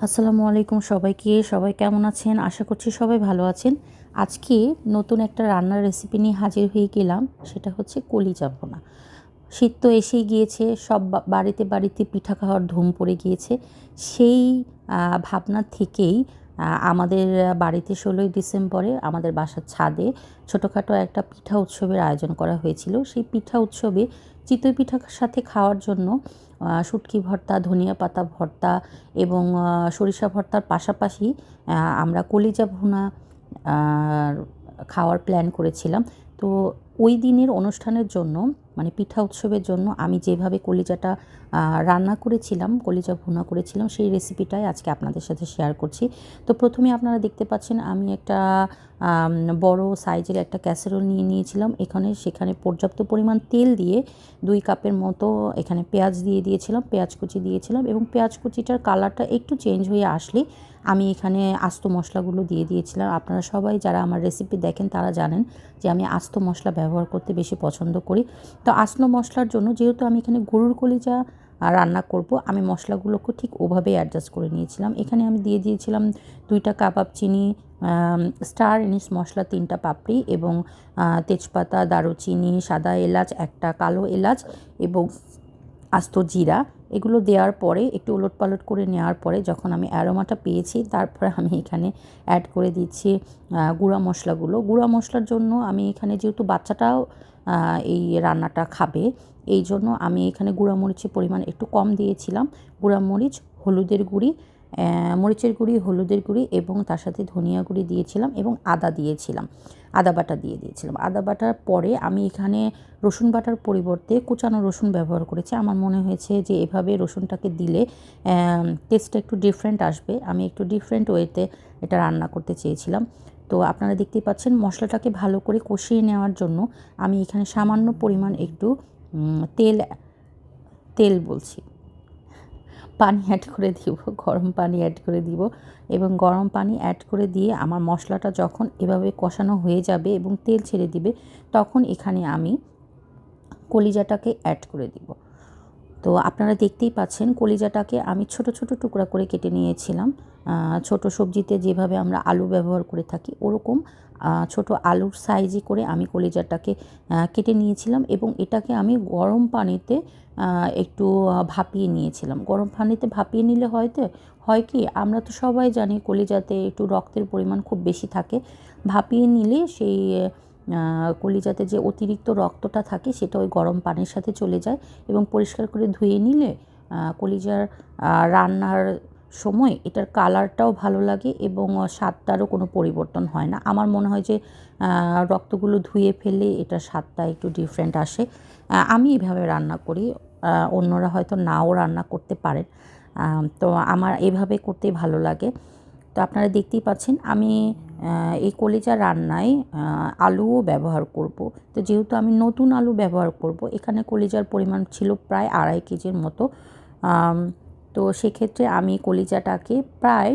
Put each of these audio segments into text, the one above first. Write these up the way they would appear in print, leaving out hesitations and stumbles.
আসসালামু আলাইকুম সবাইকে। সবাই কেমন আছেন? আশা করছি সবাই ভালো আছেন। আজকে নতুন একটা রান্নার রেসিপি নিয়ে হাজির হয়ে গেলাম। সেটা হচ্ছে কলিজা ভুনা। শীত তো এসেই গিয়েছে। সব বাড়িতে, বাড়িতে পিঠা খাওয়ার ধুম পড়ে গিয়েছে। সেই ভাবনা থেকেই আমাদের বাড়িতে ১৬ই ডিসেম্বরে আমাদের বাসার ছাদে ছোটোখাটো একটা পিঠা উৎসবের আয়োজন করা হয়েছিল। সেই পিঠা উৎসবে চিতই পিঠার সাথে খাওয়ার জন্য শুটকি ভর্তা, ধনিয়া পাতা ভর্তা এবং সরিষা ভর্তার পাশাপাশি আমরা কলিজা ভুনা আর খাওয়ার প্ল্যান করেছিলাম। তো ওই দিনের অনুষ্ঠানের জন্য মানে পিঠা উৎসবের জন্য আমি যেভাবে কলিজাটা রান্না করেছিলাম, কলিজা ভুনা করেছিলাম, সেই রেসিপিটাই আজকে আপনাদের সাথে শেয়ার করছি। তো প্রথমে আপনারা দেখতে পাচ্ছেন আমি একটা বড় সাইজের একটা ক্যাসেরোল নিয়ে নিয়েছিলাম। সেখানে পর্যাপ্ত পরিমাণ তেল দিয়ে 2 কাপের মতো এখানে পেঁয়াজ দিয়ে দিয়েছিলাম, পেঁয়াজ কুচি দিয়েছিলাম এবং পেঁয়াজ কুচিটার কালারটা একটু চেঞ্জ হয়ে আসলে আমি এখানে আস্ত মশলাগুলো দিয়ে দিয়েছিলাম। আপনারা সবাই যারা আমার রেসিপি দেখেন তারা জানেন যে আমি আস্ত মশলা ব্যবহার করতে বেশি পছন্দ করি। তো আস্ত মশলার জন্য যেহেতু আমি এখানে গরুর কলিজা রান্না করব, আমি মশলাগুলোকে ঠিক ওভাবেই অ্যাডজাস্ট করে নিয়েছিলাম। এখানে আমি দিয়ে দিয়েছিলাম 2টা কাবাব চিনি, স্টার এনিস মশলা 3টা পাপড়ি এবং তেজপাতা, দারুচিনি, সাদা এলাচ 1টা, কালো এলাচ এবং আস্ত জিরা। এগুলো দেওয়ার পরে একটু ওলটপালট করে নেওয়ার পরে যখন আমি অ্যারোমাটা পেয়েছি, তারপরে আমি এখানে অ্যাড করে দিচ্ছি গুঁড়া মশলাগুলো। গুঁড়া মশলার জন্য আমি এখানে যেহেতু বাচ্চাটাও এই রান্নাটা খাবে, এই জন্য আমি এখানে গুঁড়া মরিচের পরিমাণ একটু কম দিয়েছিলাম। গুঁড়া মরিচ, হলুদের গুঁড়ি, মরিচের গুঁড়ি, হলুদের গুঁড়ি এবং তার সাথে ধনিয়া গুঁড়ি দিয়েছিলাম এবং আদা দিয়েছিলাম, আদা বাটা দিয়ে দিয়েছিলাম। আদা বাটার পরে আমি এখানে রসুন বাটার পরিবর্তে কুচানো রসুন ব্যবহার করেছি। আমার মনে হয়েছে যে এভাবে রসুনটাকে দিলে টেস্টটা একটু ডিফারেন্ট আসবে। আমি একটু ডিফারেন্ট ওয়েতে এটা রান্না করতে চেয়েছিলাম। তো আপনারা দেখতেই পাচ্ছেন মশলাটাকে ভালো করে কষিয়ে নেওয়ার জন্য আমি এখানে সামান্য পরিমাণ একটু তেল তেল বলছি পানি অ্যাড করে দিব, গরম পানি অ্যাড করে দিব এবং গরম পানি অ্যাড করে দিয়ে আমার মশলাটা যখন এভাবে কষানো হয়ে যাবে এবং তেল ছেড়ে দিবে, তখন এখানে আমি কলিজাটাকে অ্যাড করে দিব। তো আপনারা দেখতেই পাচ্ছেন কলিজাটাকে আমি ছোট ছোট টুকরা করে কেটে নিয়েছিলাম। ছোট সবজিতে যেভাবে আমরা আলু ব্যবহার করে থাকি ওরকম ছোট আলুর সাইজে করে আমি কলিজাটাকে কেটে নিয়েছিলাম এবং এটাকে আমি গরম পানিতে একটু ভাপিয়ে নিয়েছিলাম। গরম পানিতে ভাপিয়ে নিলে হয় কি আমরা তো সবাই জানি কলিজাতে একটু রক্তের পরিমাণ খুব বেশি থাকে। ভাপিয়ে নিলে সেই কলিজাতে যে অতিরিক্ত রক্তটা থাকে সেটা ওই গরম পানির সাথে চলে যায় এবং পরিষ্কার করে ধুয়ে নিলে কলিজার রান্নার সময় এটার কালারটাও ভালো লাগে এবং স্বাদটারও কোনো পরিবর্তন হয় না। আমার মনে হয় যে রক্তগুলো ধুয়ে ফেললে এটার স্বাদটা একটু ডিফারেন্ট আসে। আমি এভাবে রান্না করি, অন্যরা হয়তো নাও রান্না করতে পারেন। তো আমার এভাবে করতেই ভালো লাগে। তো আপনারা দেখতেই পাচ্ছেন আমি এই কলিজা রান্নায় আলুও ব্যবহার করব। তো যেহেতু আমি নতুন আলু ব্যবহার করব, এখানে কলিজার পরিমাণ ছিল প্রায় 2.5 কেজির মতো। তো সেক্ষেত্রে আমি কলিজাটাকে প্রায়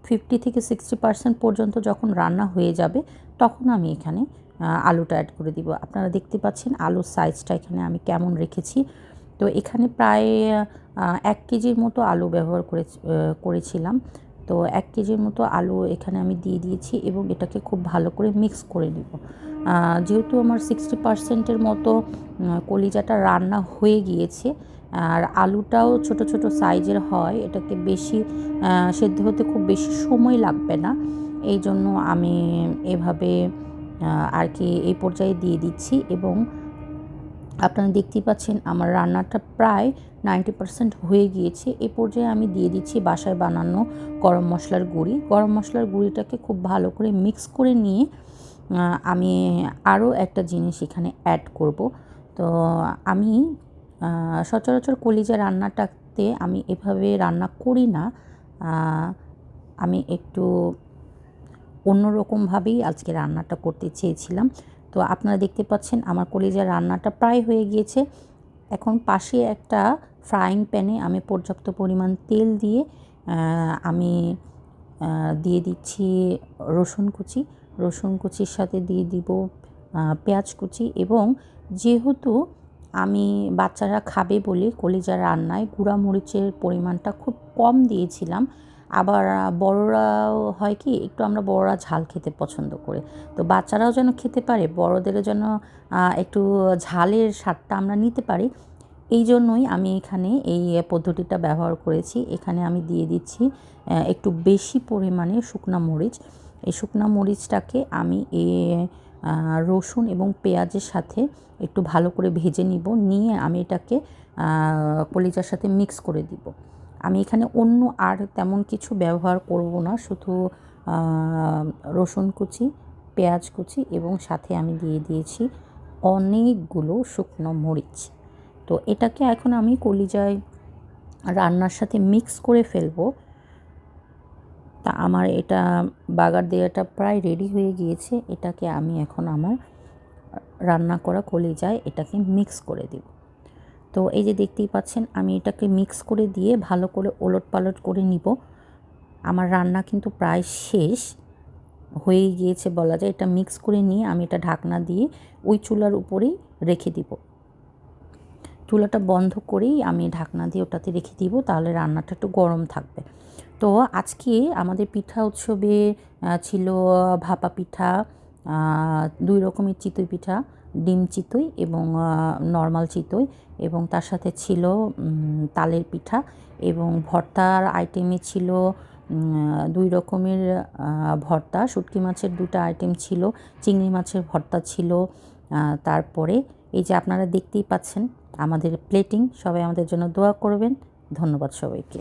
50 থেকে 60% পর্যন্ত যখন রান্না হয়ে যাবে তখন আমি এখানে আলুটা অ্যাড করে দিব। আপনারা দেখতে পাচ্ছেন আলুর সাইজটা এখানে আমি কেমন রেখেছি। তো এখানে প্রায় 1 কেজির মতো আলু ব্যবহার করেছিলাম। তো 1 কেজির মতো আলু এখানে আমি দিয়ে দিয়েছি এবং এটাকে খুব ভালো করে মিক্স করে নিব। যেহেতু আমার 60%-এর মতো কলিজাটা রান্না হয়ে গিয়েছে আর আলুটাও ছোট ছোট সাইজের হয়, এটাকে বেশি সেদ্ধ হতে খুব বেশি সময় লাগবে না। এই জন্য আমি এভাবে আর কি এই পর্যায়ে দিয়ে দিচ্ছি এবং আপনারা দেখতেই পাচ্ছেন আমার রান্নাটা প্রায় 90% হয়ে গিয়েছে। এ পর্যায়ে আমি দিয়ে দিচ্ছি বাসায় বানানো গরম মশলার গুঁড়ি। গরম মশলার গুঁড়িটাকে খুব ভালো করে মিক্স করে নিয়ে আমি আরও একটা জিনিস এখানে অ্যাড করব। তো আমি সচরাচর কলিজা রান্নাটাতে আমি এভাবে রান্না করি না। আমি একটু অন্যরকমভাবেই আজকে রান্নাটা করতে চেয়েছিলাম। তো আপনারা দেখতে পাচ্ছেন আমার কলিজার রান্নাটা প্রায় হয়ে গিয়েছে। এখন পাশে একটা ফ্রাইং প্যানে আমি পর্যাপ্ত পরিমাণ তেল দিয়ে আমি দিয়ে দিচ্ছি রসুন কুচি। রসুন কুচির সাথে দিয়ে দিব পেঁয়াজ কুচি এবং যেহেতু আমি বাচ্চারা খাবে বলে কলিজা রান্নায় গুঁড়া মরিচের পরিমাণটা খুব কম দিয়েছিলাম। আবার বড়রাও হয় কি একটু আমরা বড়রা ঝাল খেতে পছন্দ করি, তো বাচ্চারাও যেন খেতে পারে, বড়দেরও যেন একটু ঝালের স্বাদটা আমরা নিতে পারি, এই জন্যই আমি এখানে এই পদ্ধতিটা ব্যবহার করেছি। এখানে আমি দিয়ে দিচ্ছি একটু বেশি পরিমাণে শুকনা মরিচ। এই শুকনা মরিচটাকে আমি রসুন এবং পেঁয়াজের সাথে একটু ভালো করে ভেজে নিয়ে আমি এটাকে কলিজার সাথে মিক্স করে দিব। আমি এখানে অন্য আর তেমন কিছু ব্যবহার করব না, শুধু রসুন কুচি, পেঁয়াজ কুচি এবং সাথে আমি দিয়ে দিয়েছি অনেকগুলো শুকনো মরিচ। তো এটাকে এখন আমি কলিজায় রান্নার সাথে মিক্স করে ফেলবো। তা আমার এটা বাগার দেওয়াটা প্রায় রেডি হয়ে গিয়েছে। এটাকে আমি এখন আমার রান্না করা কলিজায় এটাকে মিক্স করে দেব। তো এই যে দেখতেই পাচ্ছেন আমি এটাকে মিক্স করে দিয়ে ভালো করে ওলটপালট করে নিব। আমার রান্না কিন্তু প্রায় শেষ হয়ে গিয়েছে বলা যায়। এটা মিক্স করে নিয়ে আমি এটা ঢাকনা দিয়ে ওই চুলার উপরেই রেখে দিব। চুলাটা বন্ধ করেই আমি ঢাকনা দিয়ে ওটাতে রেখে দিব, তাহলে রান্নাটা একটু গরম থাকবে। তো আজকে আমাদের পিঠা উৎসবে ছিল ভাপা পিঠা, 2 রকমের চিতই পিঠা, ডিম চিতই এবং নর্মাল চিতই, এবং তার সাথে ছিল তালের পিঠা, এবং ভর্তার আইটেমে ছিল 2 রকমের ভর্তা, শুটকি মাছের 2টা আইটেম ছিল, চিংড়ি মাছের ভর্তা ছিল। তারপরে এই যে আপনারা দেখতেই পাচ্ছেন আমাদের প্লেটিং। সবাই আমাদের জন্য দোয়া করবেন। ধন্যবাদ সবাইকে।